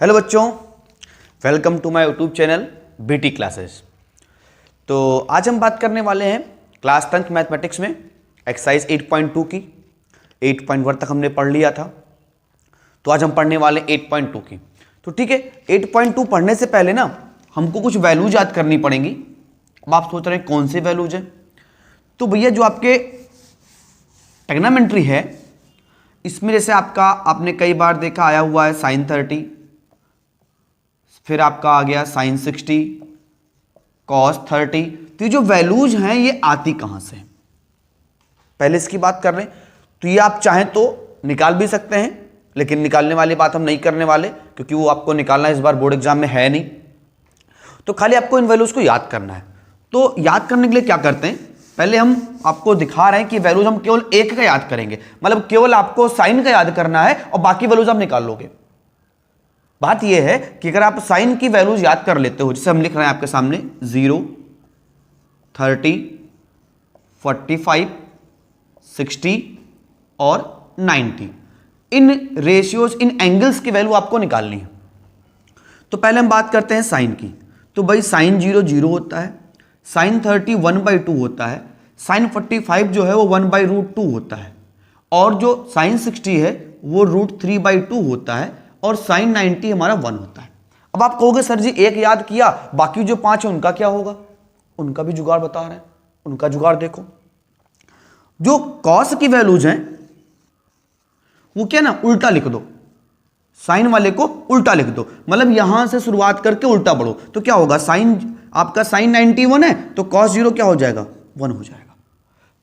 Hello बच्चों, welcome to my YouTube channel BT classes. तो आज हम बात करने वाले हैं क्लास 10th मैथमेटिक्स में एक्सरसाइज 8.2 की। 8.1 तक हमने पढ़ लिया था, तो आज हम पढ़ने वाले 8.2 की। तो ठीक है, 8.2 पढ़ने से पहले ना हमको कुछ वैल्यूज याद करनी पड़ेंगी। अब आप सोच रहे हैं कौन से वैल्यूज हैं? तो भैया जो आपके ट्रिग्नोमेट्री है इसमें जैसे आपने कई बार देखा आया हुआ है sin 30, फिर आपका आ गया sin 60, cos 30। तो ये जो वैल्यूज हैं ये आती कहां से हैं, पहले इसकी बात कर रहे हैं। तो ये आप चाहें तो निकाल भी सकते हैं, लेकिन निकालने वाली बात हम नहीं करने वाले क्योंकि वो आपको निकालना इस बार बोर्ड एग्जाम में है नहीं। तो खाली आपको इन वैल्यूज को याद करना है। तो याद करने के लिए क्या करते हैं, पहले हम आपको दिखा रहे हैं कि वैल्यूज हम केवल एक का याद करेंगे, मतलब केवल आपको साइन का याद करना है और बाकी वैल्यूज आप निकाल लोगे। बात यह है कि अगर आप साइन की वैल्यूज याद कर लेते हो, जैसे हम लिख रहे हैं आपके सामने 0, 30, 45, 60 और 90, इन रेशियोज, इन एंगल्स की वैल्यू आपको निकालनी है। तो पहले हम बात करते हैं साइन की। तो भाई साइन 0 0 होता है, साइन 30 1/2 होता है, साइन 45 जो है वो 1/√2 होता है, और जो साइन 60 है वो √3/2 होता है, और साइन 90 हमारा 1 होता है। अब आप कहोगे सर जी एक याद किया, बाकी जो 5 है उनका क्या होगा? उनका भी जुगाड़ बता रहे हैं, उनका जुगाड़ देखो। जो कॉस की वैल्यूज हैं वो क्या ना उल्टा लिख दो, साइन वाले को उल्टा लिख दो, मतलब यहां से शुरुआत करके उल्टा बढ़ो। तो क्या होगा, साइन आपका साइन 91 है तो कॉस 0 क्या हो जाएगा, 1 हो जाएगा।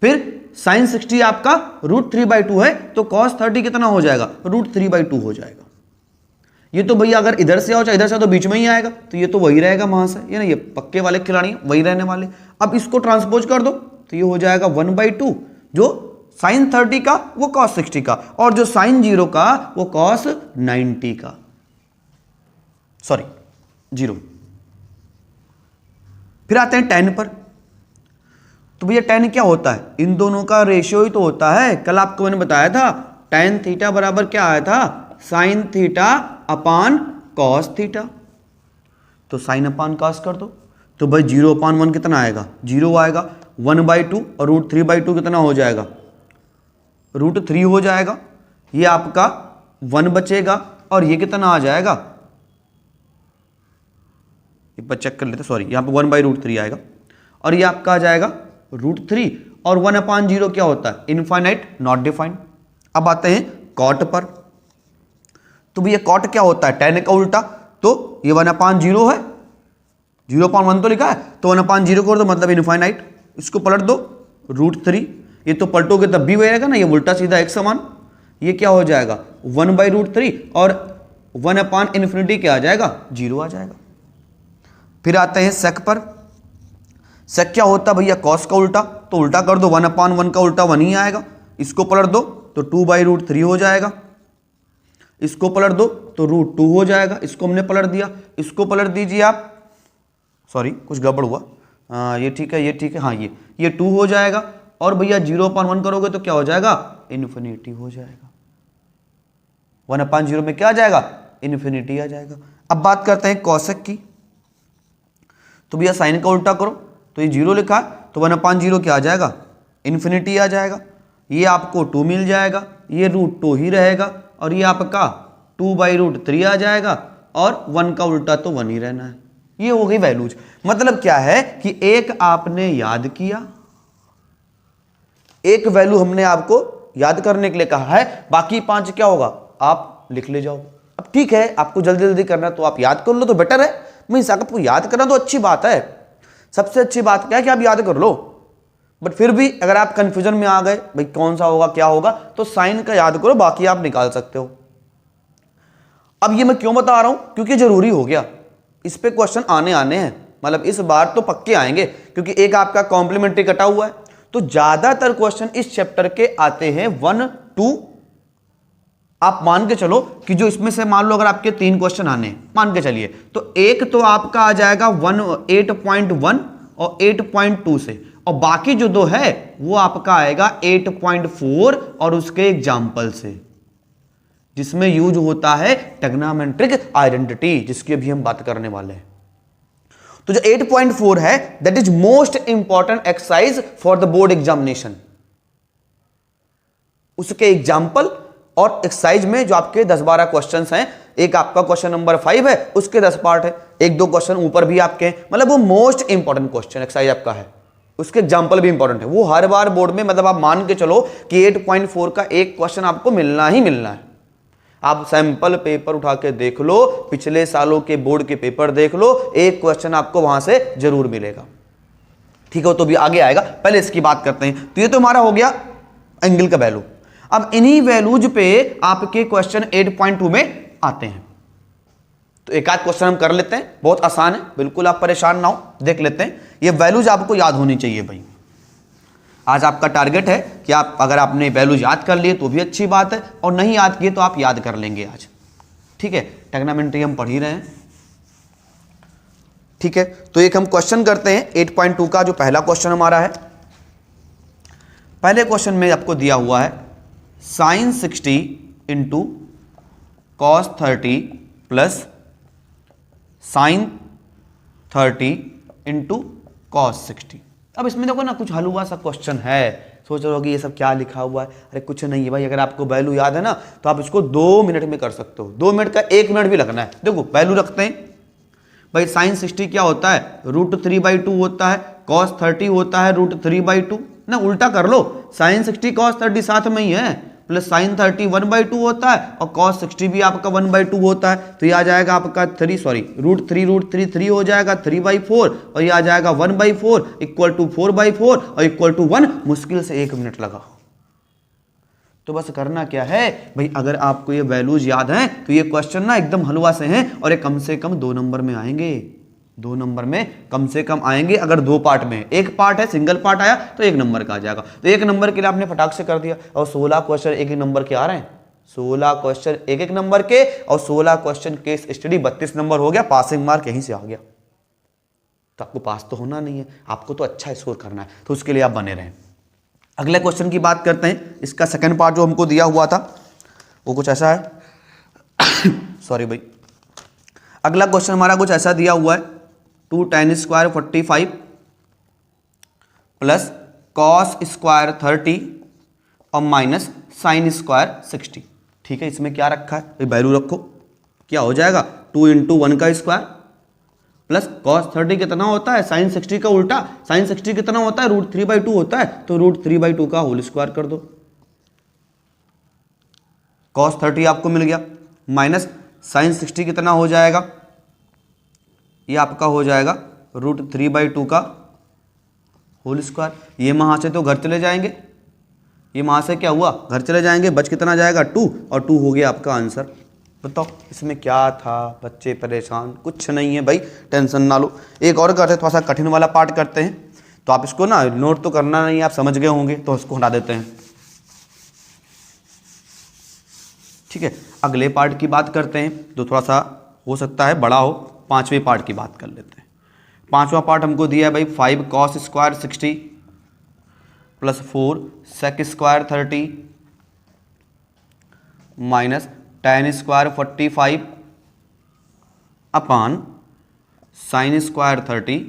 फिर साइन 60 आपका √3/2 है तो कॉस 30 कितना हो जाएगा, √3/2 हो जाएगा। ये तो भैया अगर इधर से आओ चाहे इधर से आओ तो बीच में ही आएगा, तो ये तो वही रहेगा वहां से, ये ना ये पक्के वाले खिलाड़ी वही रहने वाले। अब इसको ट्रांसपोज कर दो तो ये हो जाएगा 1/2, जो साइन 30 का वो कॉस 60 का, और जो साइन 0 का वो कॉस 90 का, सॉरी 0। फिर आते हैं tan पर। तो भैया tan क्या होता है, इन दोनों का रेशियो ही तो होता है। कल आपको मैंने बताया था tan थीटा बराबर क्या आया था, sine theta upon cos theta. तो साइन अपान कॉस कर दो, तो भाई 0/1 कितना आएगा, 0 आएगा। 1/2 और √3/2 कितना हो जाएगा, √3 हो जाएगा। ये आपका 1 बचेगा, और ये कितना आ जाएगा, एक बार चेक कर लेते, सॉरी यहां पे 1/√3 आएगा, और ये आपका आ जाएगा √3, और 1/0 क्या होता है, इनफाइनाइट नॉट डिफाइंड। अब आते हैं कॉट पर। तो भैया कॉट क्या होता है, tan का उल्टा। तो ये 1/0 है, 0/1 तो लिखा है, तो 1/0 कर दो, मतलब इनफाइनाइट। इसको पलट दो √3, ये तो पलटोगे तब भी वही रहेगा ना, ये उल्टा सीधा एक समान। ये क्या हो जाएगा 1/√3, और 1/∞ क्या आ जाएगा, 0 आ जाएगा। फिर आते हैं सेक पर। सेक क्या होता है भैया, कॉस का उल्टा। तो उल्टा कर दो, 1/1 का उल्टा 1 ही आएगा। इसको पलट दो तो 2/√3 हो जाएगा। इसको पलट दो तो √2 हो जाएगा। इसको हमने पलट दिया, इसको पलट दीजिए आप, सॉरी कुछ गड़बड़ हुआ, ये ठीक है, ये ठीक है, हाँ ये 2 हो जाएगा। और भैया 0/1 करोगे तो क्या हो जाएगा, इन्फिनिटी हो जाएगा। 1/0 में क्या आ जाएगा, इन्फिनिटी आ जाएगा। अब बात करते हैं कॉसेक की। तो भैया साइन का उल्टा करो, तो ये 0 लिखा है तो 1/0 क्या आ जाएगा, इन्फिनिटी आ जाएगा। ये आपको 2 मिल जाएगा, ये √2 ही रहेगा, और ये आपका 2/√3 आ जाएगा, और 1 का उल्टा तो 1 ही रहना है। ये हो गई वैल्यूज। मतलब क्या है कि एक आपने याद किया, एक वैल्यू हमने आपको याद करने के लिए कहा है, बाकी 5 क्या होगा आप लिख ले जाओ। अब ठीक है, आपको जल्दी जल्दी करना तो आप याद कर लो तो बेटर है। मीन्स आपको याद करना तो अच्छी बात है, सबसे अच्छी बात क्या है कि आप याद कर लो। बट फिर भी अगर आप कंफ्यूजन में आ गए भाई कौन सा होगा क्या होगा, तो साइन का याद करो, बाकी आप निकाल सकते हो। अब ये मैं क्यों बता रहा हूं, क्योंकि जरूरी हो गया, इस पे क्वेश्चन आने हैं, मतलब इस बार तो पक्के आएंगे, क्योंकि एक आपका कॉम्प्लीमेंट्री कटा हुआ है। तो ज्यादातर क्वेश्चन इस चैप्टर के आते हैं 1, 2। आप मान के चलो कि जो इसमें से मान लो अगर आपके 3 क्वेश्चन आने मान के चलिए, तो एक तो आपका आ जाएगा 8.1 और 8.2 से, और बाकी जो 2 है वो आपका आएगा 8.4 और उसके एग्जाम्पल से। जिसमें यूज होता है ट्रिग्नोमेट्रिक आइडेंटिटी, जिसकी अभी हम बात करने वाले हैं। तो जो 8.4 है that is most important exercise for the board examination. उसके एग्जाम्पल और एक्सरसाइज में जो आपके 10-12 क्वेश्चंस हैं, एक आपका क्वेश्चन नंबर 5 है, उसके 10 पार्ट है, 1-2 क्वेश्चन ऊपर भी आपके हैं, मतलब वो मोस्ट इंपॉर्टेंट क्वेश्चन एक्सरसाइज आपका है, उसके एग्जाम्पल भी इंपॉर्टेंट है। वो हर बार बोर्ड में, मतलब आप मान के चलो कि 8.4 का एक क्वेश्चन आपको मिलना ही मिलना है। आप सैंपल पेपर उठा के देख लो, पिछले सालों के बोर्ड के पेपर देख लो, एक क्वेश्चन आपको वहां से जरूर मिलेगा। ठीक है, तो भी आगे आएगा, पहले इसकी बात करते हैं। तो ये तो हमारा हो गया एंगल का वैल्यू। अब इन्हीं वैल्यूज पे आपके क्वेश्चन 8.2 में आते हैं। तो एक आध क्वेश्चन हम कर लेते हैं, बहुत आसान है, बिल्कुल आप परेशान ना हो, देख लेते हैं। ये वैल्यूज आपको याद होनी चाहिए भाई। आज आपका टारगेट है कि आप, अगर आपने वैल्यूज याद कर लिए तो भी अच्छी बात है, और नहीं याद किए तो आप याद कर लेंगे आज। ठीक है, ट्रिग्नोमेट्री हम पढ़ ही रहे हैं। ठीक है, तो एक हम क्वेश्चन करते हैं 8.2 का। जो पहला क्वेश्चन हमारा है, पहले क्वेश्चन में आपको दिया हुआ है sin 60 into cos 30 plus sin 30 into cos 60। अब इसमें देखो ना, कुछ हलवा सा क्वेश्चन है, सोच रहे हो कि ये सब क्या लिखा हुआ है। अरे कुछ नहीं है भाई, अगर आपको वैल्यू याद है ना तो आप इसको 2 मिनट में कर सकते हो। 2 मिनट का 1 मिनट भी लगना है। देखो वैल्यू रखते हैं भाई, sin 60 क्या होता है, √3/2 होता है, cos 30 होता है √3/2 ना, उल्टा कर लो, sin 60 cos 30 साथ में ही है, प्लस sin 30 1/2 होता है, और cos 60 भी आपका 1/2 होता है। तो ये आ जाएगा आपका √3 हो जाएगा 3/4, और ये आ जाएगा 1/4 इक्वल टू 4/4 और इक्वल टू 1। मुश्किल से 1 मिनट लगा। तो बस करना क्या है भाई, अगर आपको ये वैल्यूज याद हैं तो ये क्वेश्चन ना एकदम हलवा से हैं, और ये कम से कम 2 नंबर में आएंगे। 2 नंबर में कम से कम आएंगे। अगर 2 पार्ट में, एक पार्ट है सिंगल पार्ट आया तो 1 नंबर का आ जाएगा। तो 1 नंबर के लिए आपने फटाक से कर दिया, और 16 क्वेश्चन 1-1 नंबर के आ रहे हैं। 16 क्वेश्चन 1-1 नंबर के, और 16 क्वेश्चन केस स्टडी 32 नंबर हो गया। पासिंग मार्क यहीं से आ गया। तो आपको पास तो होना नहीं है, आपको तो अच्छा स्कोर करना है, तो उसके लिए आप बने रहें। अगले क्वेश्चन की बात करते हैं। इसका सेकंड पार्ट जो हमको दिया हुआ था वो कुछ ऐसा है सॉरी भाई। अगला क्वेश्चन हमारा कुछ ऐसा दिया हुआ है, 2 tan square 45 plus cos square 30 और माइनस sin स्क्वायर 60। ठीक है, इसमें क्या रखा है, वैल्यू रखो, क्या हो जाएगा 2 × 1 का स्क्वायर प्लस cos 30 कितना होता है, sin 60 का उल्टा, sin 60 कितना होता है, √3/2 होता है, तो √3/2 का होल स्क्वायर कर दो। cos 30 आपको मिल गया, माइनस sin 60 कितना हो जाएगा, ये आपका हो जाएगा √3/2 का होल स्क्वायर। ये वहां से तो घर चले जाएंगे, ये वहां से क्या हुआ, घर चले जाएंगे, बच कितना जाएगा 2, और 2 हो गया आपका आंसर। बताओ इसमें क्या था, बच्चे परेशान, कुछ नहीं है भाई, टेंशन ना लो। एक और करते हैं, थोड़ा सा कठिन वाला पार्ट करते हैं। तो आप इसको ना नोट तो करना नहीं, आप समझ गए होंगे, तो इसको हटा देते हैं। ठीक है, अगले पार्ट की बात करते हैं, जो थोड़ा सा हो सकता है बड़ा हो। 5वें पार्ट की बात कर लेते हैं। 5वां पार्ट हमको दिया है भाई, 5 cos square 60 plus 4 sec square 30 minus tan square 45 अपान sin स्क्वायर 30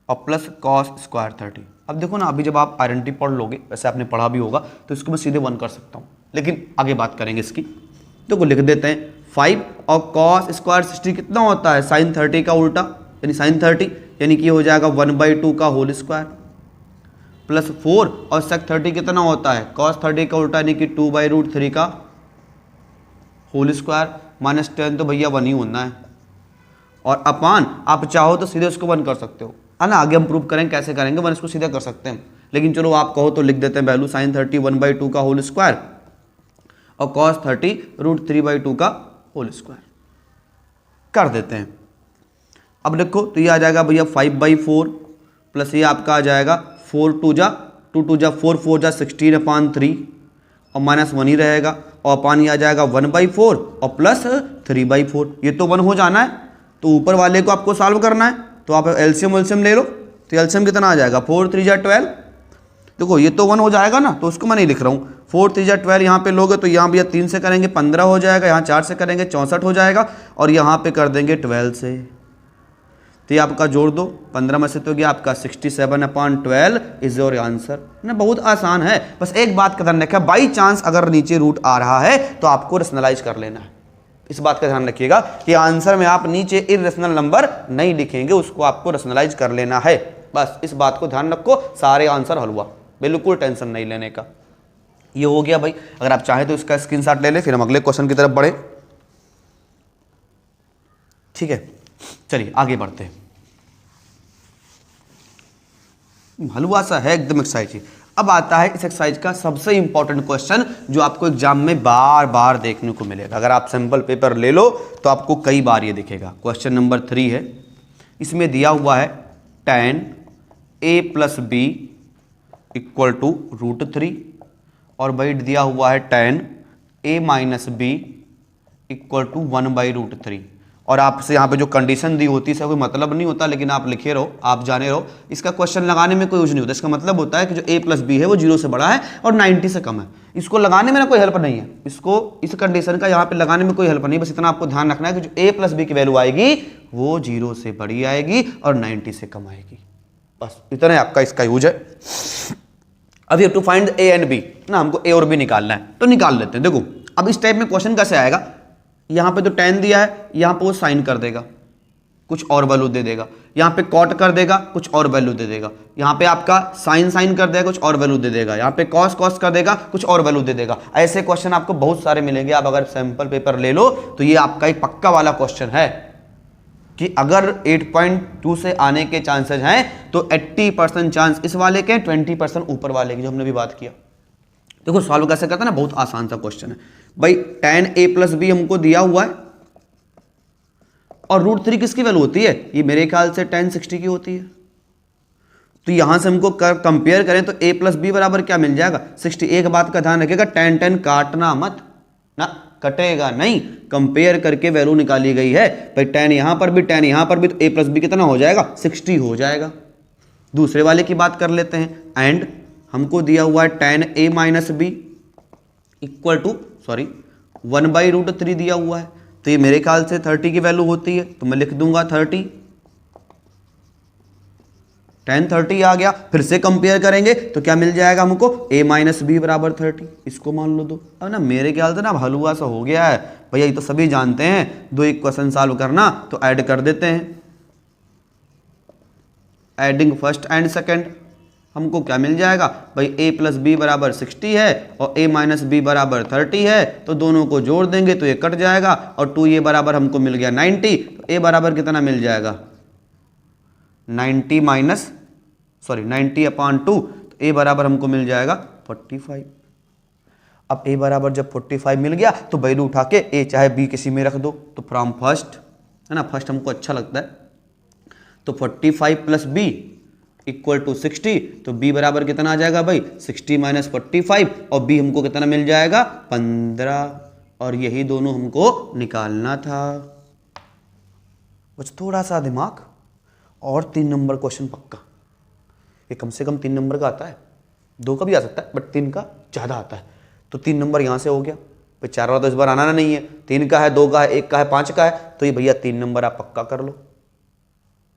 और प्लस cos स्क्वायर 30। अब देखो ना, अभी जब आप आइडेंटिटी पढ़ लोगे, वैसे आपने पढ़ा भी होगा, तो इसको मैं सीधे 1 कर सकता हूँ, लेकिन आगे बात करेंगे इसकी। देखो लिख देते हैं 5 और cos स्क्वायर 60 कितना होता है, sin 30 का उल्टा, यानी sin 30, यानी कि हो जाएगा 1/2 का होल स्क्वायर प्लस 4 और sec 30 कितना होता है, cos 30 का उल्टा, यानी कि 2/√3 का होल स्क्वायर, माइनस 10 तो भैया 1 ही होना है, और अपान आप चाहो तो सीधे उसको 1 कर सकते हो, है ना। आगे हम प्रूव करेंगे कैसे करेंगे, 1 इसको सीधे कर सकते हैं, लेकिन चलो आप कहो तो लिख देते हैं वैल्यू sin 30 1/2 का होल स्क्वायर और cos 30 √3/2 का होल स्क्वायर कर देते हैं। अब देखो तो ये आ जाएगा भैया 5/4 प्लस ये आपका आ जाएगा 4 2 जा 4 4 जा 16/3 और माइनस 1 ही रहेगा, और अपान ये आ जाएगा 1/4 और प्लस 3/4। ये तो 1 हो जाना है, तो ऊपर वाले को आपको सॉल्व करना है, तो आप एलसीएम ले लो। तो एलसीएम कितना आ जाएगा, 4 3 जा 12। देखो ये तो 1 हो जाएगा ना, तो उसको मैं नहीं लिख रहा हूँ, 4 3 12 यहाँ पे लोगे तो यहाँ भैया 3 से करेंगे 15 हो जाएगा, यहाँ 4 से करेंगे 64 हो जाएगा, और यहाँ पे कर देंगे 12 से। तो ये आपका जोड़ दो, 15 में से तो गया आपका 67/12 इज योर आंसर ना। बहुत आसान है, बस एक बात का ध्यान रखिए, बाई चांस अगर नीचे रूट आ रहा है तो आपको रेशनलाइज कर लेना है। इस बात का ध्यान रखिएगा कि आंसर में आप नीचे इर्रेशनल नंबर नहीं लिखेंगे, उसको आपको रेशनलाइज कर लेना है। बस इस बात को ध्यान रखो, सारे आंसर हल हुआ, बिल्कुल टेंशन नहीं लेने का। ये हो गया भाई। अगर आप चाहें तो इसका स्क्रीनशॉट ले लें, फिर हम अगले क्वेश्चन की तरफ बढ़े। ठीक है, चलिए आगे बढ़ते हैं। हलवा सा है एकदम एक्सरसाइज। अब आता है इस एक्सरसाइज का सबसे इंपॉर्टेंट क्वेश्चन जो आपको एग्जाम में बार बार देखने को मिलेगा। अगर आप सैंपल पेपर ले लो तो आपको कई बार ये दिखेगा। क्वेश्चन नंबर 3 है, इसमें दिया हुआ है tan a + b = √3 और भाई दिया हुआ है tan a - b = 1/√3। और आपसे यहाँ पे जो कंडीशन दी होती है इसका कोई मतलब नहीं होता, लेकिन आप लिखे रहो, आप जाने रहो, इसका क्वेश्चन लगाने में कोई यूज नहीं होता। इसका मतलब होता है कि जो a + b है वो 0 से बड़ा है और 90 से कम है। इसको लगाने में ना कोई हेल्प नहीं है, इसको इस कंडीशन का यहाँ पे लगाने में कोई हेल्प नहीं। बस इतना आपको ध्यान रखना है कि जो a + b की वैल्यू आएगी वो 0 से बड़ी आएगी और 90 से कम आएगी। बस इतना ही आपका इसका यूज है। अब you have to find a and b ना, हमको a और b निकालना है, तो निकाल लेते हैं। देखो अब इस टाइप में क्वेश्चन कैसे आएगा, यहाँ पे तो tan दिया है, यहाँ पे वो साइन कर देगा, कुछ और वैल्यू दे देगा, यहाँ पे कॉट कर देगा, कुछ और वैल्यू दे देगा, यहाँ पे आपका साइन कर देगा, कुछ और वैल्यू दे देगा, यहाँ पे कॉस कर देगा, कुछ और वैल्यू दे देगा। ऐसे क्वेश्चन आपको बहुत सारे मिलेंगे। आप अगर सैंपल पेपर ले लो तो ये आपका एक पक्का वाला क्वेश्चन है कि अगर 8.2 से आने के चांसेस हैं तो 80% चांस इस वाले के, 20% ऊपर वाले की, जो हमने भी बात किया। देखो सॉल्व कैसे करता है ना, बहुत आसान सा क्वेश्चन है भाई। tan a + b हमको दिया हुआ है और √3 किसकी वैल्यू होती है, ये मेरे ख्याल से tan 60 की होती है। तो यहां से हमको कंपेयर करें तो a + b बराबर क्या मिल जाएगा, 60। एक बात का ध्यान रखिएगा, tan काटना मत ना, कटेगा नहीं, कंपेयर करके वैल्यू निकाली गई है भाई। tan यहां पर भी, tan यहां पर भी, तो a + b कितना हो जाएगा, 60 हो जाएगा। दूसरे वाले की बात कर लेते हैं, एंड हमको दिया हुआ है tan a - b = 1/√3 दिया हुआ है। तो ये मेरे ख्याल से 30 की वैल्यू होती है, तो मैं लिख दूंगा 30। tan 30 आ गया। फिर से कंपेयर करेंगे तो क्या मिल जाएगा हमको, a - b = 30। इसको मान लो दो। अब ना मेरे ख्याल से ना हलवा सा हो गया है भैया, ये तो सभी जानते हैं। दो इक्वेशन सॉल्व करना, तो ऐड कर देते हैं, एडिंग फर्स्ट एंड सेकंड। हमको क्या मिल जाएगा भाई, a + b = 60 है और a - b = 30 है, तो दोनों को जोड़ देंगे तो ये कट जाएगा और 2a बराबर हमको मिल गया 90। तो a बराबर कितना मिल जाएगा, 90/2, तो a बराबर हमको मिल जाएगा 45। अब a बराबर जब 45 मिल गया तो वैल्यू उठा के a चाहे b किसी में रख दो, तो फ्रॉम फर्स्ट है ना, फर्स्ट हमको अच्छा लगता है। तो 45 + b = 60, तो b बराबर कितना आ जाएगा भाई, 60 - 45, और b हमको कितना मिल जाएगा, 15। और यही दोनों हमको निकालना था। बस थोड़ा सा दिमाग और 3 नंबर क्वेश्चन पक्का। ये कम से कम 3 नंबर का आता है, 2 का भी आ सकता है बट 3 का ज़्यादा आता है। तो 3 नंबर यहाँ से हो गया भाई, 4 वाला तो इस बार आना नहीं है। 3 का है, 2 का है, 1 का है, 5 का है, तो ये भैया 3 नंबर आप पक्का कर लो।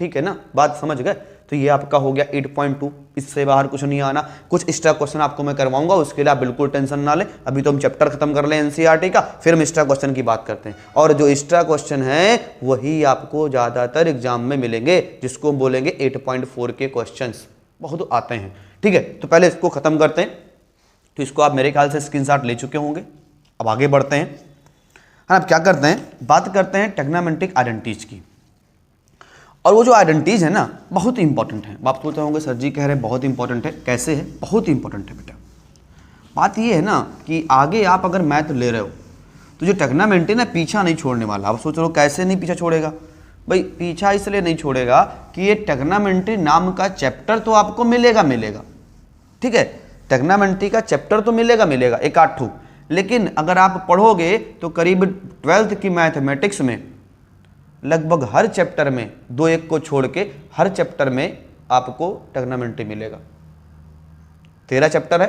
ठीक है ना, बात समझ गए। तो ये आपका हो गया 8.2, इससे बाहर कुछ नहीं आना। कुछ एक्स्ट्रा क्वेश्चन आपको मैं करवाऊंगा, उसके लिए आप बिल्कुल टेंशन ना ले। अभी तो हम चैप्टर खत्म कर लें एनसीईआरटी का, फिर हम एक्स्ट्रा क्वेश्चन की बात करते हैं। और जो एक्स्ट्रा क्वेश्चन है वही आपको ज्यादातर एग्जाम में मिलेंगे, जिसको बोलेंगे 8.4 के क्वेश्चन बहुत आते हैं। ठीक है, तो पहले इसको खत्म करते हैं। तो इसको आप मेरे ख्याल से स्क्रीनशॉट ले चुके होंगे। अब आगे बढ़ते हैं। अब क्या करते हैं, बात करते हैं टेग्नामेंटिक आइडेंटिटीज की। और वो जो आइडेंटिटीज है ना, बहुत इंपॉर्टेंट है। आप सोचते होंगे सर जी कह रहे हैं बहुत इंपॉर्टेंट है, कैसे है, बहुत इंपॉर्टेंट है बेटा। बात ये है ना कि आगे आप अगर मैथ ले रहे हो तो जो टेग्नामेंटी ना पीछा नहीं छोड़ने वाला। आप सोच रहे हो कैसे नहीं पीछा छोड़ेगा भाई, पीछा इसलिए नहीं छोड़ेगा कि ये टेग्नामेंटी नाम का चैप्टर तो आपको मिलेगा। ठीक है, टेग्नामेंटी का चैप्टर तो मिलेगा एक आठ। लेकिन अगर आप पढ़ोगे तो करीब 12th की मैथमेटिक्स में लगभग हर चैप्टर में 2-1 को छोड़ के हर चैप्टर में आपको टेग्नामेंटी मिलेगा। 13 चैप्टर है,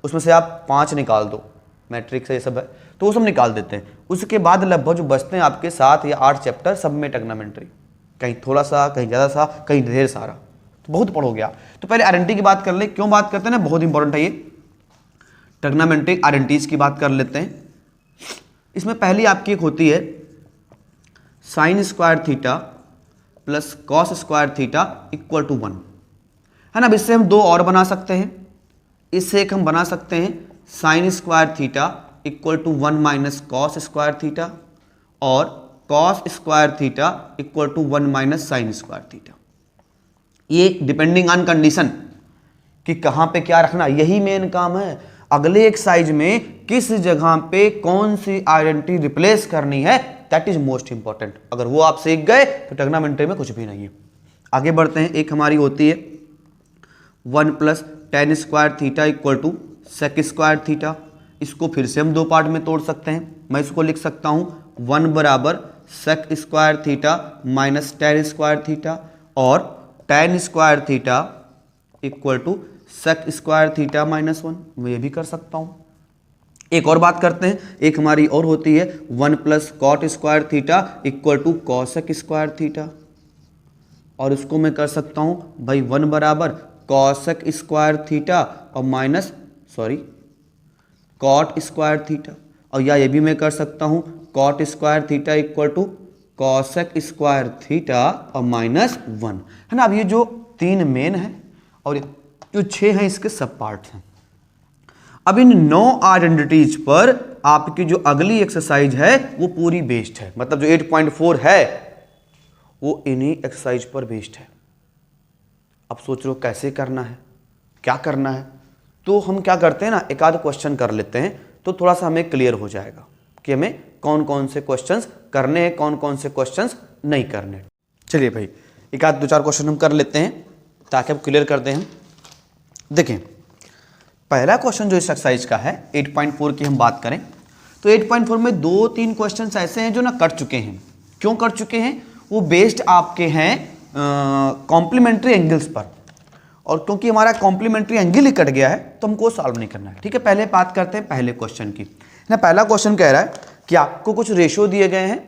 उसमें से आप 5 निकाल दो, मैट्रिक्स है ये सब है, तो वो सब निकाल देते हैं। उसके बाद लगभग जो बचते हैं आपके 7 या 8 चैप्टर, सब में ट्रिग्नोमेट्री, कहीं थोड़ा सा, कहीं ज़्यादा सा, कहीं ढेर सारा, तो बहुत पढ़ोगे आप। तो पहले आइडेंटिटी की बात कर ले, क्यों बात करते हैं ना, बहुत इंपॉर्टेंट है ये, ट्रिग्नोमेट्रिक आइडेंटिटीज की बात कर लेते हैं। इसमें पहली आपकी एक होती है sine square theta plus cos square theta equal to 1, है ना। अब इससे हम 2 और बना सकते हैं। इससे एक हम बना सकते हैं sine square theta equal to 1 minus cos square theta, और cos square theta equal to 1 minus sine square theta. ये डिपेंडिंग ऑन कंडीशन कि कहां पे क्या रखना, यही मेन काम है। अगले एक्सरसाइज में किस जगह पे कौन सी आइडेंटिटी रिप्लेस करनी है, दैट इज मोस्ट इंपॉर्टेंट। अगर वो आप सीख गए तो ट्रिग्नोमेट्री में कुछ भी नहीं है। आगे बढ़ते हैं। एक हमारी होती है 1 plus tan square theta equal to sec square theta. इसको फिर से हम 2 पार्ट में तोड़ सकते हैं। मैं इसको लिख सकता हूं 1 बराबर sec square theta minus tan square theta, और tan square theta equal to sec square theta minus 1। मैं ये भी कर सकता हूं। एक और बात करते हैं। एक हमारी और होती है 1 plus cot square theta equal to cosec square theta, और इसको मैं कर सकता हूं भाई 1 बराबर कॉसेक स्क्वायर थीटा और माइनस कॉट स्क्वायर थीटा, और या ये भी मैं कर सकता हूं cot square theta equal to cosec square theta और माइनस 1, है ना। अब ये जो 3 मेन है और जो 6 हैं इसके सब पार्ट हैं। अब इन 9 आइडेंटिटीज पर आपकी जो अगली एक्सरसाइज है वो पूरी बेस्ड है, मतलब जो 8.4 है वो इन्हीं एक्सरसाइज पर बेस्ड है। अब सोच लो कैसे करना है, क्या करना है। तो हम क्या करते हैं ना, एक आध क्वेश्चन कर लेते हैं तो थोड़ा सा हमें क्लियर हो जाएगा कि हमें कौन कौन से क्वेश्चंस करने हैं, कौन कौन से क्वेश्चंस नहीं करने। चलिए भाई एक आध 2-4 क्वेश्चन हम कर लेते हैं ताकि हम क्लियर कर दें। हम देखें, पहला क्वेश्चन जो इस एक्सरसाइज का है 8.4 की हम बात करें तो 8.4 में 2-3 क्वेश्चंस ऐसे हैं जो ना कट चुके हैं। क्यों कट चुके हैं? वो बेस्ड आपके हैं कॉम्प्लीमेंट्री एंगल्स पर, और क्योंकि हमारा कॉम्प्लीमेंट्री एंगल ही कट गया है तो हमको सॉल्व नहीं करना है। ठीक है, पहले बात करते हैं पहले क्वेश्चन की ना। पहला क्वेश्चन कह रहा है कि आपको कुछ रेशियो दिए गए हैं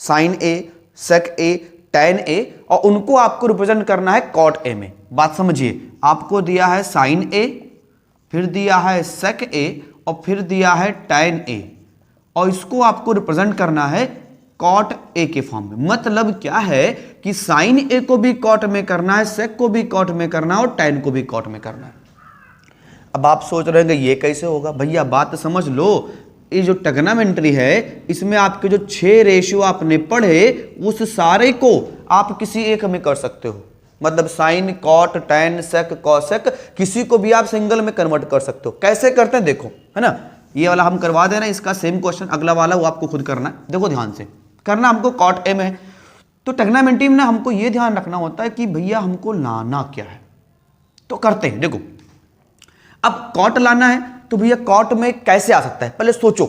साइन ए, सेक ए, टेन ए, और उनको आपको रिप्रेजेंट करना है कॉट ए में। बात समझिए, आपको दिया है साइन ए, फिर दिया है सेक ए, और फिर दिया है टेन ए, और इसको आपको रिप्रेजेंट करना है कॉट ए के फॉर्म में। मतलब क्या है कि साइन ए को भी कॉट में करना है, सेक को भी कॉट में करना है, और टेन को भी कॉट में करना है। अब आप सोच रहे हैं ये कैसे होगा? भैया बात समझ लो, ये जो ट्रिग्नोमेट्री है इसमें आपके जो 6 रेशियो आपने पढ़े उस सारे को आप किसी एक में कर सकते हो। मतलब साइन, कॉट, टेन, सेक, कॉसेक, किसी को भी आप सिंगल में कन्वर्ट कर सकते हो। कैसे करते हैं देखो, है ना। ये वाला हम करवा दे रहे हैं, इसका सेम क्वेश्चन अगला वाला वो आपको खुद करना है। देखो ध्यान से करना, हमको कॉट ए में है तो ट्रिग्नोमेट्री में ना हमको ये ध्यान रखना होता है कि भैया हमको लाना क्या है। तो करते हैं, देखो अब कॉट लाना है तो भैया कॉट में कैसे आ सकता है, पहले सोचो।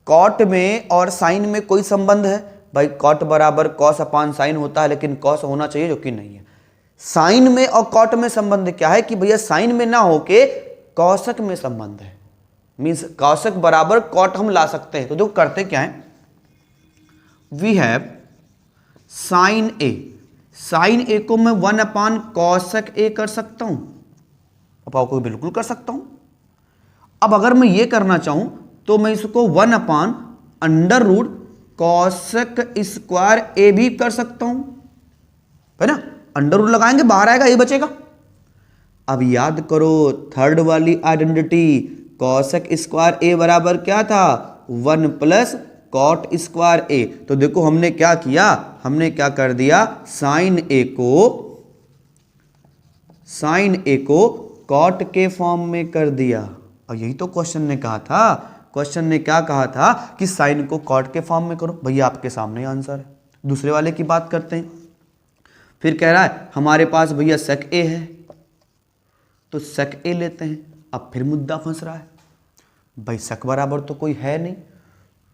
कॉट में और साइन में कोई संबंध है? भाई कॉट बराबर कॉस अपान साइन होता है, लेकिन कॉस होना चाहिए जो कि नहीं है। साइन में और कॉट में संबंध क्या है कि भैया साइन में ना होके कॉसक में संबंध है, मींस कॉसक बराबर कॉट हम ला सकते हैं। तो देखो करते क्या है, we have sine A, sine A को मैं 1 अपान कॉसक ए कर सकता हूं, पापा को बिल्कुल कर सकता हूं। अब अगर मैं ये करना चाहूं तो मैं इसको 1 upon under root cosec square A भी कर सकता हूं, है ना। अंडर रूट लगाएंगे बाहर आएगा, ये बचेगा। अब याद करो थर्ड वाली आइडेंटिटी, कॉसक स्क्वायर ए बराबर क्या था? 1 प्लस कॉट स्क्वायर ए। तो देखो हमने क्या किया, हमने क्या कर दिया, साइन ए को कॉट के फॉर्म में कर दिया। और यही तो क्वेश्चन ने कहा था, क्वेश्चन ने क्या कहा था कि साइन को कॉट के फॉर्म में करो। भैया आपके सामने आंसर है। दूसरे वाले की बात करते हैं। फिर कह रहा है हमारे पास भैया सेक ए है तो सेक ए लेते हैं। अब फिर मुद्दा फंस रहा है, भाई सेक बराबर तो कोई है नहीं,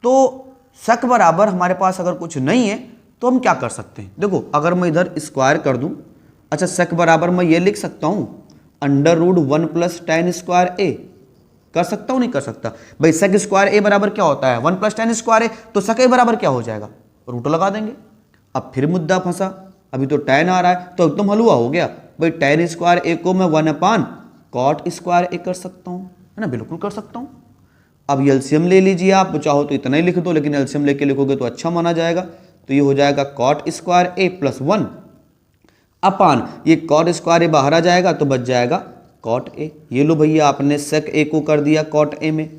तो सेक बराबर हमारे पास अगर कुछ नहीं है तो हम क्या कर सकते हैं? देखो अगर मैं इधर स्क्वायर कर दूं, अच्छा सेक बराबर मैं ये लिख सकता हूं under root 1 plus tan square A, कर सकता हूं नहीं कर सकता भाई। सेक स्क्वायर ए बराबर क्या होता है 1 + tan स्क्वायर ए, तो सेक ए बराबर क्या हो जाएगा रूट लगा देंगे। अब फिर मुद्दा फंसा, अभी तो tan आ रहा है तो एकदम हलवा हो गया भाई। tan स्क्वायर ए को मैं 1/cot स्क्वायर ए कर सकता हूं, है ना, बिल्कुल कर सकता हूं। अब एलसीएम ले लीजिए, आप चाहो तो इतना ही लिख दो, लेकिन एलसीएम लेके लिखोगे तो अच्छा माना जाएगा। तो ये हो जाएगा cot स्क्वायर ए + 1 अपान ये cot स्क्वायर ए बाहर आ जाएगा तो बच जाएगा cot ए। ये लो भैया आपने sec ए को कर दिया cot ए में,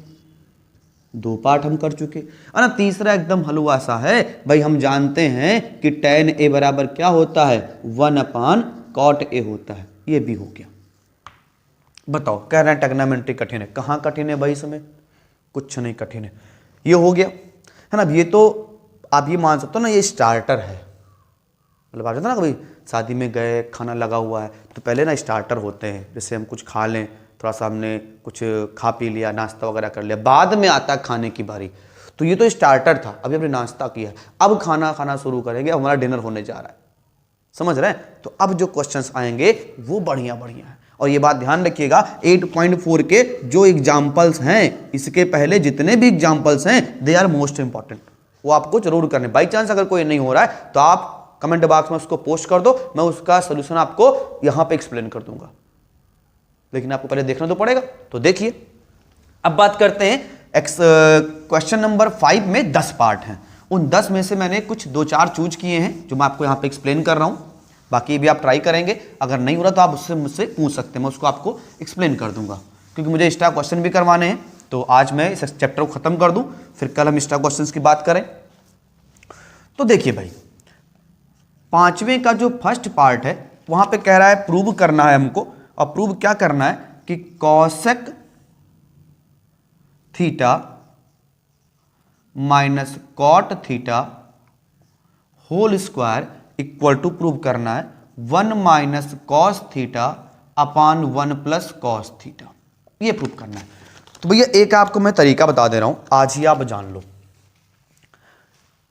2 पार्ट हम कर चुके। और ना तीसरा एकदम हलवा सा है भाई, हम जानते हैं कि tan ए बराबर क्या होता है 1/cot ए होता है। ये भी हो गया। बताओ, कह रहे हैं ट्रिग्नोमेट्री कठिन है, कहाँ कठिन है भाई, इसमें कुछ नहीं कठिन है। ये हो गया है ना। अब ये तो आप ये मान सकते हो ना, ये स्टार्टर है। मतलब आप जानते ना, कभी शादी में गए, खाना लगा हुआ है तो पहले ना स्टार्टर होते हैं, जैसे हम कुछ खा लें, थोड़ा सा हमने कुछ खा पी लिया, नाश्ता वगैरह कर लिया, बाद में आता है खाने की बारी। तो ये तो स्टार्टर था, अभी हमने नाश्ता किया, अब खाना खाना शुरू करेंगे, अब हमारा डिनर होने जा रहा है, समझ रहे हैं। तो अब जो क्वेश्चंस आएंगे वो बढ़िया बढ़िया है। और ये बात ध्यान रखिएगा 8.4 के जो एग्जाम्पल्स हैं, इसके पहले जितने भी एग्जाम्पल्स हैं दे आर मोस्ट इंपॉर्टेंट, वो आपको जरूर करने। बाई चांस अगर कोई नहीं हो रहा है तो आप कमेंट बॉक्स में उसको पोस्ट कर दो, मैं उसका सोल्यूशन आपको यहां पे एक्सप्लेन कर दूंगा, लेकिन आपको पहले देखना तो पड़ेगा। तो देखिए, अब बात करते हैं क्वेश्चन नंबर 5 में 10 पार्ट हैं। उन 10 में से मैंने कुछ 2-4 चूज किए हैं जो मैं आपको यहां पे एक्सप्लेन कर रहा हूं, बाकी भी आप ट्राई करेंगे। अगर नहीं हो रहा तो आप उससे मुझसे पूछ सकते हैं, मैं उसको आपको एक्सप्लेन कर दूंगा, क्योंकि मुझे एक्स्ट्रा क्वेश्चन भी करवाने हैं। तो आज मैं इस चैप्टर को खत्म कर दूं, फिर कल हम एक्स्ट्रा क्वेश्चंस की बात करें। तो देखिए भाई, 5वें का जो फर्स्ट पार्ट है वहां पे कह रहा है प्रूव करना है हमको, और प्रूव क्या करना है कि cosec theta minus cot theta whole square equal to prove करना है 1 - cos theta upon 1 + cos theta. ये प्रूव करना है। तो भैया एक आपको मैं तरीका बता दे रहा हूं, आज ही आप जान लो।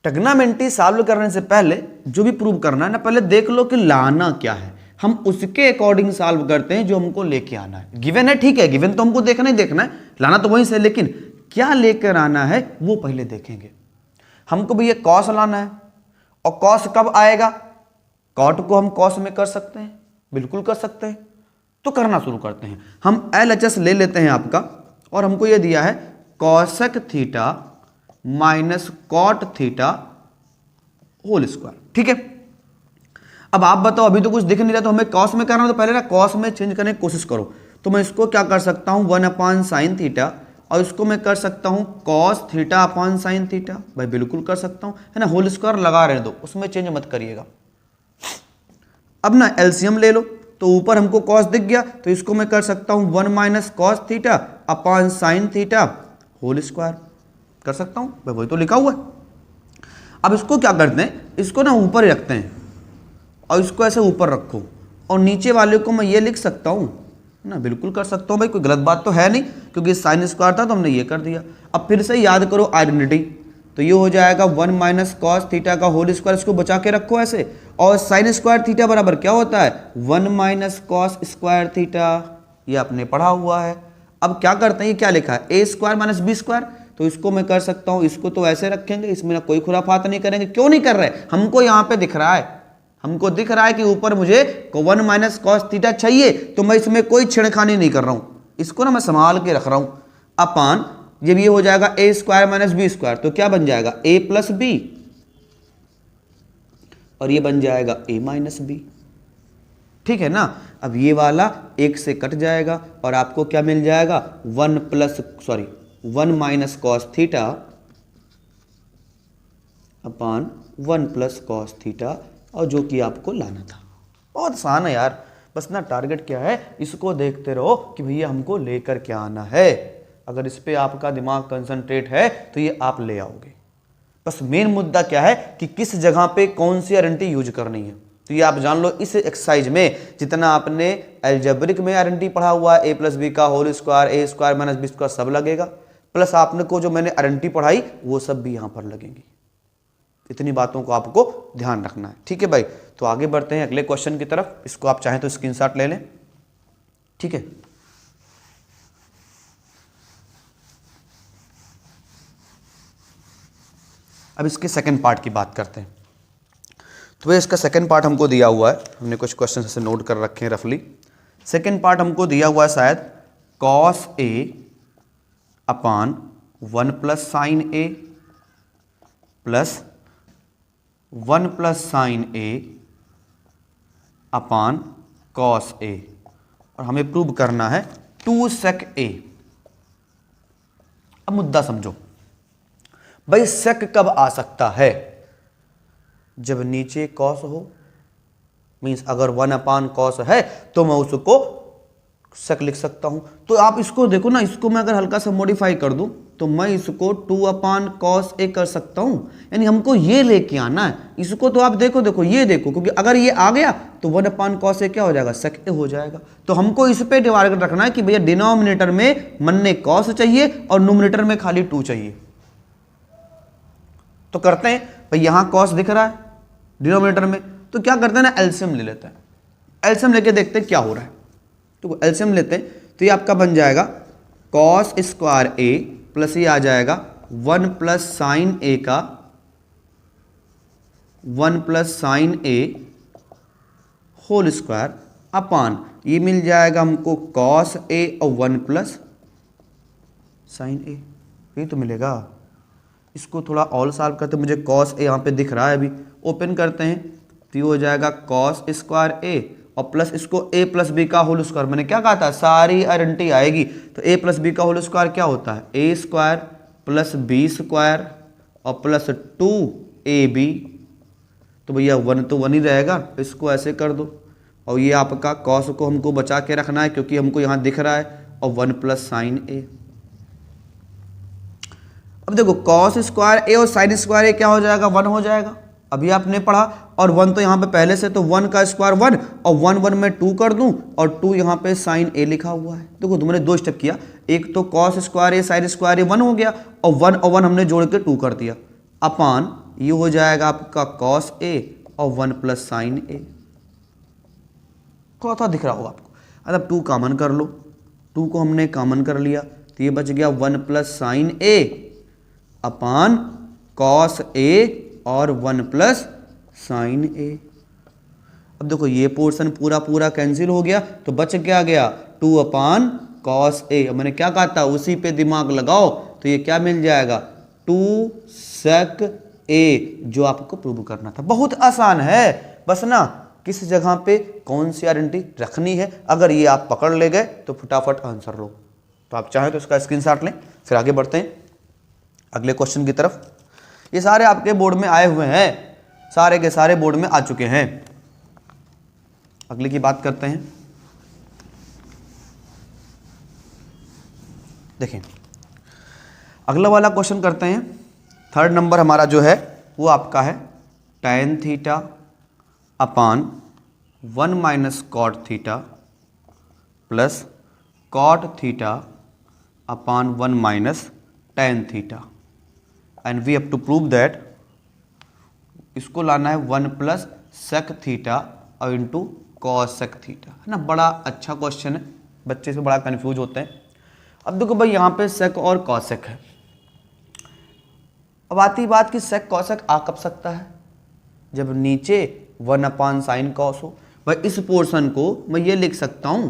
ट्रिग्नोमेट्री सॉल्व करने से पहले जो भी प्रूव करना है ना, पहले देख लो कि लाना क्या है, हम उसके अकॉर्डिंग सॉल्व करते हैं जो हमको लेके आना है। गिवन है, ठीक है, गिवन तो हमको देखना ही देखना है, लाना तो वहीं से, लेकिन क्या लेकर आना है वो पहले देखेंगे। हमको भैया कॉस लाना है, और कॉस कब आएगा, कॉट को हम कॉस में कर सकते हैं, बिल्कुल कर सकते हैं। तो करना शुरू करते हैं। हम LHS ले लेते हैं आपका, और हमको यह दिया है cosec theta minus cot theta whole square, ठीक है। अब आप बताओ, अभी तो कुछ दिख नहीं रहा, तो हमें कॉस में करना है, तो पहले ना कॉस में चेंज करने की कोशिश करो। तो मैं इसको क्या कर सकता हूं 1/sin थीटा, और इसको मैं कर सकता हूं cos theta upon sin theta, भाई बिल्कुल कर सकता हूं, है ना। होल स्क्वायर लगा रहने दो, उसमें चेंज मत करिएगा। अब ना एलसीएम ले लो, तो ऊपर हमको cos दिख गया, तो इसको मैं कर सकता हूं 1 - cos theta upon sin theta whole square, कर सकता हूं भाई, वही तो लिखा हुआ है। अब इसको क्या करते हैं, इसको ना ऊपर रखते हैं, और इसको ऐसे ऊपर रखो, और नीचे वाले को मैं ये लिख सकता हूं ना, बिल्कुल कर सकता हूं भाई, कोई गलत बात तो है नहीं, क्योंकि साइन स्क्वायर था तो हमने ये कर दिया। अब फिर से याद करो आइडेंटिटी, तो ये हो जाएगा 1 - cos थीटा का होल स्क्वायर, इसको बचा के रखो ऐसे, और साइन स्क्वायर थीटा बराबर क्या होता है 1 - cos स्क्वायर थीटा, ये आपने पढ़ा हुआ है। अब क्या करते हैं, ये क्या लिखा है a square minus b square, तो इसको मैं कर सकता हूं, इसको तो ऐसे रखेंगे, इसमें ना कोई खुराफात नहीं करेंगे। क्यों नहीं कर रहे, हमको यहां पे दिख रहा है, हमको दिख रहा है कि ऊपर मुझे 1 - cos थीटा चाहिए, तो मैं इसमें कोई छेड़खानी नहीं कर रहा हूं, इसको ना मैं संभाल के रख रहा हूं। अपान जब ये हो जाएगा a square minus b square, तो क्या बन जाएगा a + b, और ये बन जाएगा a - b, ठीक है ना। अब ये वाला एक से कट जाएगा, और आपको क्या मिल जाएगा 1 - cos theta upon 1 + cos theta, और जो कि आपको लाना था। बहुत आसान है यार, बस ना टारगेट क्या है, इसको देखते रहो कि भैया हमको लेकर क्या आना है। अगर इस पे आपका दिमाग कंसंट्रेट है तो ये आप ले आओगे। बस मेन मुद्दा क्या है कि किस जगह पे कौन सी आइडेंटिटी यूज करनी है, तो ये आप जान लो। इस एक्सरसाइज में जितना आपने अलजेब्रिक में आइडेंटिटी पढ़ा हुआ है, a + b का whole square, a square minus b square सब लगेगा, प्लस आपने को जो मैंने आइडेंटिटी पढ़ाई वो सब भी यहाँ पर लगेंगी। इतनी बातों को आपको ध्यान रखना है, ठीक है भाई। तो आगे बढ़ते हैं अगले क्वेश्चन की तरफ, इसको आप चाहें तो स्क्रीनशॉट ले लें, ठीक है। अब इसके सेकंड पार्ट की बात करते हैं। तो भैया इसका सेकंड पार्ट हमको दिया हुआ है, हमने कुछ क्वेश्चन ऐसे नोट कर रखे हैं रफली। सेकंड पार्ट हमको दिया हुआ है शायद cos A upon 1 plus sign a plus 1 plus sign A upon cos A, और हमें प्रूव करना है 2 सेक ए। अब मुद्दा समझो भाई, सेक कब आ सकता है? जब नीचे कॉस हो, मीन्स अगर 1 अपान कॉस है तो मैं उसको सेक लिख सकता हूं। तो आप इसको देखो ना, इसको मैं अगर हल्का सा मॉडिफाई कर दूं तो मैं इसको 2 अपान कॉस ए कर सकता हूं। यानी हमको ये लेके आना है इसको। तो आप देखो ये देखो, क्योंकि अगर ये आ गया तो 1 अपान कॉस ए क्या हो जाएगा, सेक ए हो जाएगा। तो हमको इस पे डिवाइड रखना है कि भैया डिनोमिनेटर में मन ने कॉस चाहिए और न्यूमरेटर में खाली 2 चाहिए। तो करते हैं भाई, यहां कॉस दिख रहा है डिनोमिनेटर में, तो क्या करते हैं ना, एलसीएम ले लेते हैं। एलसीएम लेके देखते हैं क्या हो रहा है। तो एलसीएम लेते हैं तो ये आपका बन जाएगा कॉस स्क्वायर ए प्लस ये आ जाएगा 1 प्लस साइन ए का 1 प्लस साइन ए होल स्क्वायर अपान ये मिल जाएगा हमको कॉस ए और 1 प्लस साइन ए, ये तो मिलेगा। इसको थोड़ा और सॉल्व करते, मुझे कॉस ए यहाँ पे दिख रहा है, अभी ओपन करते हैं तो ये हो जाएगा कॉस स्क्वायर ए और प्लस इसको a प्लस बी का होल स्क्वायर। मैंने क्या कहा था, सारी आइडेंटिटी आएगी तो a प्लस बी का होल स्क्वायर क्या होता है, a square plus b square और प्लस 2ab। तो भैया 1 तो 1 ही रहेगा, इसको ऐसे कर दो और ये आपका कॉस को हमको बचा के रखना है क्योंकि हमको यहाँ दिख रहा है, और 1 प्लस साइन ए। अब देखो कॉस स्क्वायर ए और साइन स्क्वायर ए क्या हो जाएगा, 1 हो जाएगा। अभी आपने पढ़ा, और 1 तो यहाँ पे पहले से, तो 1 का स्क्वायर 1 और 1 1 में 2 कर दूं और 2 यहाँ पे साइन ए लिखा हुआ है। देखो तुमने 2 स्टेप किया, एक तो कॉस स्क्वायर ए साइन स्क्वायर ए 1 हो गया और 1 हमने जोड़ के 2 कर दिया, अपान ये हो जाएगा आपका कॉस ए और 1 प्लस साइन ए। थोड़ा थोड़ा दिख रहा होगा आपको, मतलब 2 कॉमन कर लो, 2 को हमने कॉमन कर लिया तो ये बच गया 1 plus sign A upon cos A और 1 प्लस साइन ए। अब देखो ये पोर्शन पूरा पूरा कैंसिल हो गया तो बच क्या गया, 2 अपान कॉस ए। मैंने क्या कहा था, उसी पे दिमाग लगाओ तो ये क्या मिल जाएगा, 2 सेक ए, जो आपको प्रूव करना था। बहुत आसान है, बस ना किस जगह पे कौन सी आइडेंटिटी रखनी है, अगर ये आप पकड़ ले गए तो फटाफट आंसर लो। तो आप चाहें तो इसका स्क्रीनशॉट लें, फिर आगे बढ़ते हैं अगले क्वेश्चन की तरफ। ये सारे आपके बोर्ड में आए हुए हैं, सारे के सारे बोर्ड में आ चुके हैं। अगले की बात करते हैं। देखें अगला वाला क्वेश्चन करते हैं। थर्ड नंबर हमारा जो है वो आपका है tan theta upon 1 minus cot theta plus cot theta upon 1 minus tan theta, and we have to prove that, इसको लाना है 1 प्लस सेक थीटा और इंटू कॉस सेक थीटा, है ना। बड़ा अच्छा क्वेश्चन है, बच्चे से बड़ा कंफ्यूज होते हैं। अब देखो भाई यहाँ पे सेक और कॉस सेक है। अब आती बात कि सेक कॉस सेक आ कब सकता है, जब नीचे 1 अपान साइन कॉस हो। भाई इस पोर्शन को मैं ये लिख सकता हूं,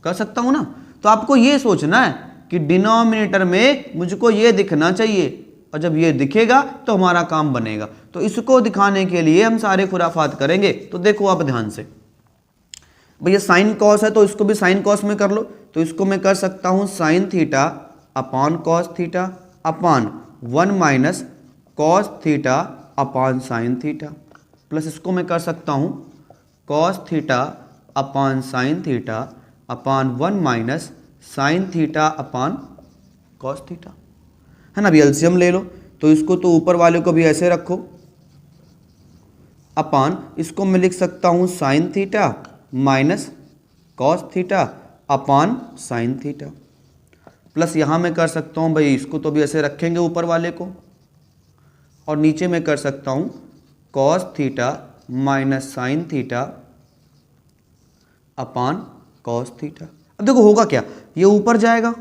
कर सकता हूं ना। तो आपको ये सोचना है कि डिनोमिनेटर में मुझको ये दिखना चाहिए, और जब ये दिखेगा तो हमारा काम बनेगा। तो इसको दिखाने के लिए हम सारे खुराफात करेंगे। तो देखो आप ध्यान से, भैया साइन कॉस है तो इसको भी साइन कॉस में कर लो। तो इसको मैं कर सकता हूं sine theta upon cos theta upon 1 minus cos theta upon sine theta, plus इसको मैं कर सकता हूं cos theta upon sine theta upon 1 minus sine theta upon cos theta, है ना। अभी एलसीएम ले लो, तो इसको तो ऊपर वाले को भी ऐसे रखो, अपान इसको मैं लिख सकता हूं sine theta minus cos theta upon sine theta, plus यहां मैं कर सकता हूं भाई इसको तो भी ऐसे रखेंगे ऊपर वाले को, और नीचे मैं कर सकता हूं cos theta minus sine theta upon cos theta. अब देखो होगा क्या, ये ऊपर जाएगा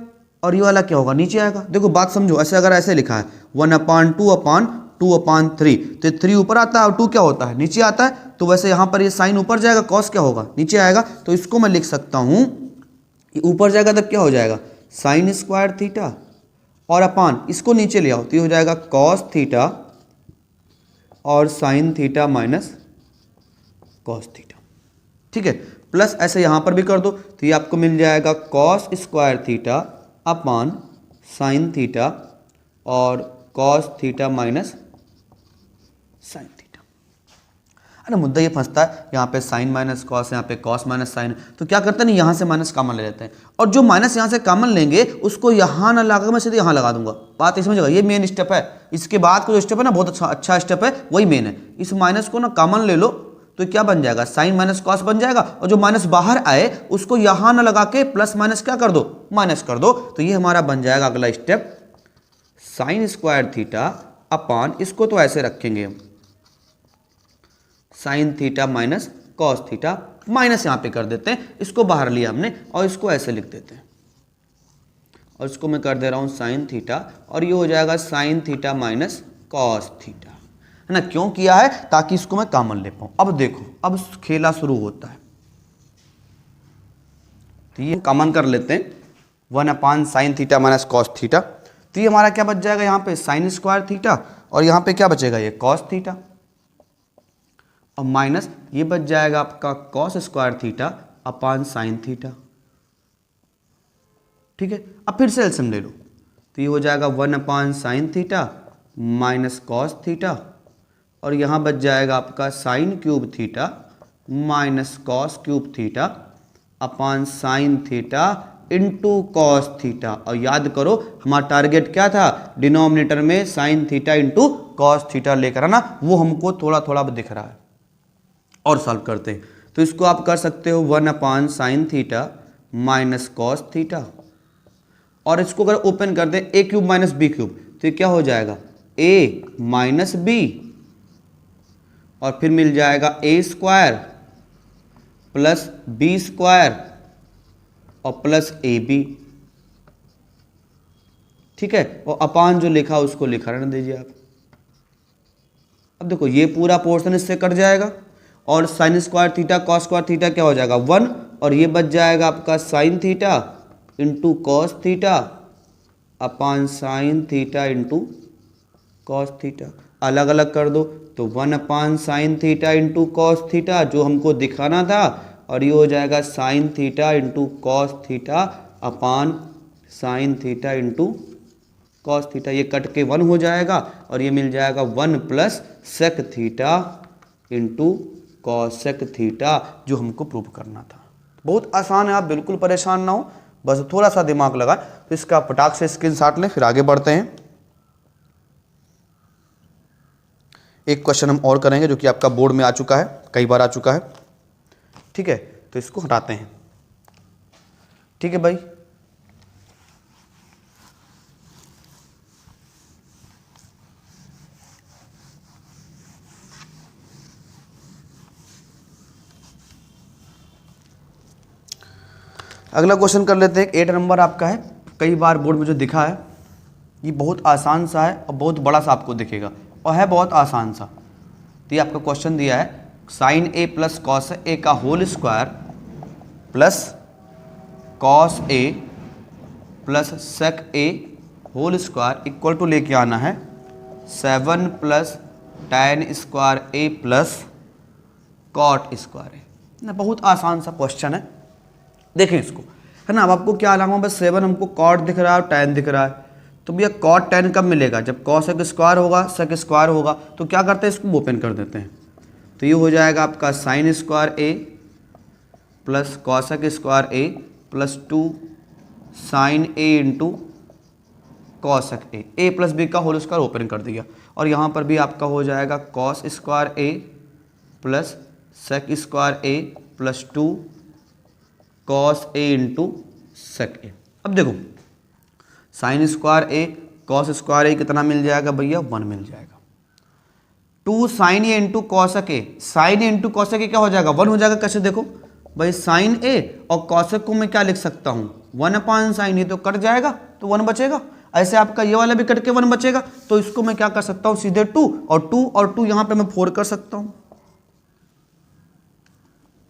और ये वाला क्या होगा, नीचे आएगा। देखो बात समझो, ऐसे अगर ऐसे लिखा है 1/2/2/3, तो 3 ऊपर आता है और 2 क्या होता है, नीचे आता है। तो वैसे यहाँ पर ये साइन ऊपर जाएगा, कॉस क्या होगा, नीचे आएगा। तो इसको मैं लिख सकता हूँ, ऊपर जाएगा तब क्या हो जाएगा, साइन स्क्वायर थीटा, और अपान इसको नीचे ले आओ तो ये हो जाएगा कॉस थीटा और sine theta minus cos theta. ठीक है, प्लस ऐसे यहाँ पर भी कर दो तो ये आपको मिल जाएगा cos square theta upon sine theta और cos theta minus sine theta. अरे मुद्दा ये फंसता है, यहाँ पे साइन माइनस कॉस, यहाँ पे कॉस माइनस साइन, तो क्या करते हैं ना, यहाँ से माइनस कॉमन ले लेते हैं, और जो माइनस यहाँ से कॉमन लेंगे उसको यहाँ ना लगा मैं सीधे यहाँ लगा दूंगा। बात इसमें समझेगा, ये मेन स्टेप है। इसके बाद का जो स्टेप है ना, बहुत अच्छा स्टेप है, वही मेन है। इस माइनस को ना कॉमन ले लो तो क्या बन जाएगा, साइन माइनस कॉस बन जाएगा, और जो माइनस बाहर आए उसको यहाँ ना लगा के प्लस माइनस क्या कर दो, माइनस कर दो। तो ये हमारा बन जाएगा अगला स्टेप, साइन स्क्वायर थीटा अपान, इसको तो ऐसे रखेंगे हम, sine theta minus cos theta, minus यहाँ पे कर देते हैं, इसको बाहर लिया हमने और इसको ऐसे लिख देते हैं, और इसको मैं कर दे रहा हूँ साइन थीटा, और ये हो जाएगा sine theta minus cos theta, है ना। क्यों किया है, ताकि इसको मैं कॉमन ले पाऊं। अब देखो, अब खेला शुरू होता है, तो ये कॉमन कर लेते हैं, 1/sin theta minus cos theta. तो ये हमारा क्या बच जाएगा, यहाँ पे साइन स्क्वायर थीटा, और यहाँ पे क्या बचेगा, ये कॉस थीटा, और माइनस ये बच जाएगा आपका cos square theta upon sine theta. ठीक है, अब फिर से एलसीएम ले लो, तो ये हो जाएगा 1/sin theta minus cos theta, और यहाँ बच जाएगा आपका sine cube theta minus cos cube theta upon sine theta into cos theta. और याद करो हमारा टारगेट क्या था, डिनोमिनेटर में sign theta into cos theta लेकर आना, वो हमको थोड़ा थोड़ा दिख रहा है। और सॉल्व करते हैं, तो इसको आप कर सकते हो 1/sin theta minus cos theta, और इसको अगर ओपन कर दें a cube minus b cube, तो ये क्या हो जाएगा, a माइनस बी, और फिर मिल जाएगा a square plus b square और प्लस ए बी। ठीक है, और अपान जो लिखा उसको लिखा रहने दीजिए आप। अब देखो ये पूरा पोर्शन इससे कट जाएगा, और sign square theta cos square theta क्या हो जाएगा 1, और ये बच जाएगा आपका sign theta into cos theta upon sine theta into cos theta. अलग अलग कर दो तो 1/sin theta into cos theta जो हमको दिखाना था, और ये हो जाएगा sine theta into cos theta upon sine theta into cos theta. ये कट के 1 हो जाएगा, और ये मिल जाएगा 1 plus sec theta into cosec theta, जो हमको प्रूव करना था। बहुत आसान है, आप बिल्कुल परेशान ना हो, बस थोड़ा सा दिमाग लगा। तो इसका फटाक से स्क्रीनशॉट लें, फिर आगे बढ़ते हैं। एक क्वेश्चन हम और करेंगे जो कि आपका बोर्ड में आ चुका है, कई बार आ चुका है। ठीक है, तो इसको हटाते हैं। ठीक है भाई, अगला क्वेश्चन कर लेते हैं। 8 नंबर आपका है, कई बार बोर्ड में जो दिखा है, ये बहुत आसान सा है और बहुत बड़ा सा आपको दिखेगा, और है बहुत आसान सा। तो ये आपका क्वेश्चन दिया है, sine a plus cos a का whole square plus cos a plus sec a whole square equal to लेके आना है 7 plus tan square a plus cot square a ना। बहुत आसान सा क्वेश्चन है, देखें इसको, है ना। अब आपको क्या लगाऊँ, बस 7 हमको कॉट दिख रहा है और tan दिख रहा है, तो भैया कॉट tan कब मिलेगा, जब कॉसेक स्क्वायर होगा, सेक स्क्वायर होगा। तो क्या करते हैं, इसको ओपन कर देते हैं, तो ये हो जाएगा आपका sine square a plus cosec square a plus 2 sine a into cosec a, a plus b का होल स्क्वायर ओपन कर दिया, और यहाँ पर भी आपका हो जाएगा cos square a plus sec square a plus 2 cos a into sec a. अब देखो sine square a cos square a कितना मिल जाएगा भैया, 1 मिल जाएगा। 2 sine a into cosec a, sine a into cosec ए क्या हो जाएगा, 1 हो जाएगा। कैसे देखो भाई, साइन ए और कॉसेक को मैं क्या लिख सकता हूँ, 1/sin ए, तो कट जाएगा, तो 1 बचेगा। ऐसे आपका ये वाला भी कट के 1 बचेगा, तो इसको मैं क्या कर सकता हूं, सीधे 2 और 2 यहां पे मैं 4 कर सकता हूं।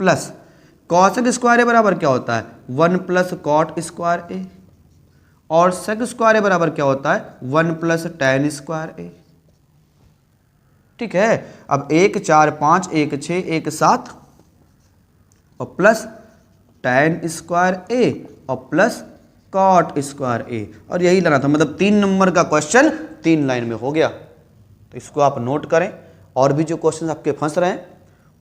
प्लस कॉसेक स्क्वायर ए बराबर क्या होता है, 1 प्लस कॉट स्क्वायर ए, और सेक स्क्वायर ए बराबर क्या होता है, 1 प्लस टैन स्क्वायर ए। ठीक है, अब 1 4 5 1 6 1 7 और प्लस टैन स्क्वायर ए और प्लस कॉट स्क्वायर ए, और यही लाना था। मतलब 3 नंबर का क्वेश्चन 3 लाइन में हो गया। तो इसको आप नोट करें, और भी जो क्वेश्चन आपके फंस रहे हैं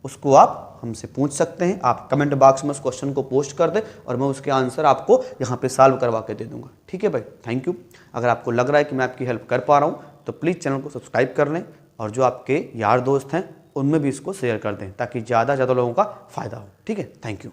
उसको आप हमसे पूछ सकते हैं। आप कमेंट बॉक्स में उस क्वेश्चन को पोस्ट कर दें और मैं उसके आंसर आपको यहाँ पे सॉल्व करवा के दे दूंगा। ठीक है भाई, थैंक यू। अगर आपको लग रहा है कि मैं आपकी हेल्प कर पा रहा हूँ तो प्लीज़ चैनल को सब्सक्राइब कर लें, और जो आपके यार दोस्त हैं उनमें भी इसको शेयर कर दें ताकि ज़्यादा से ज़्यादा लोगों का फ़ायदा हो। ठीक है, थैंक यू।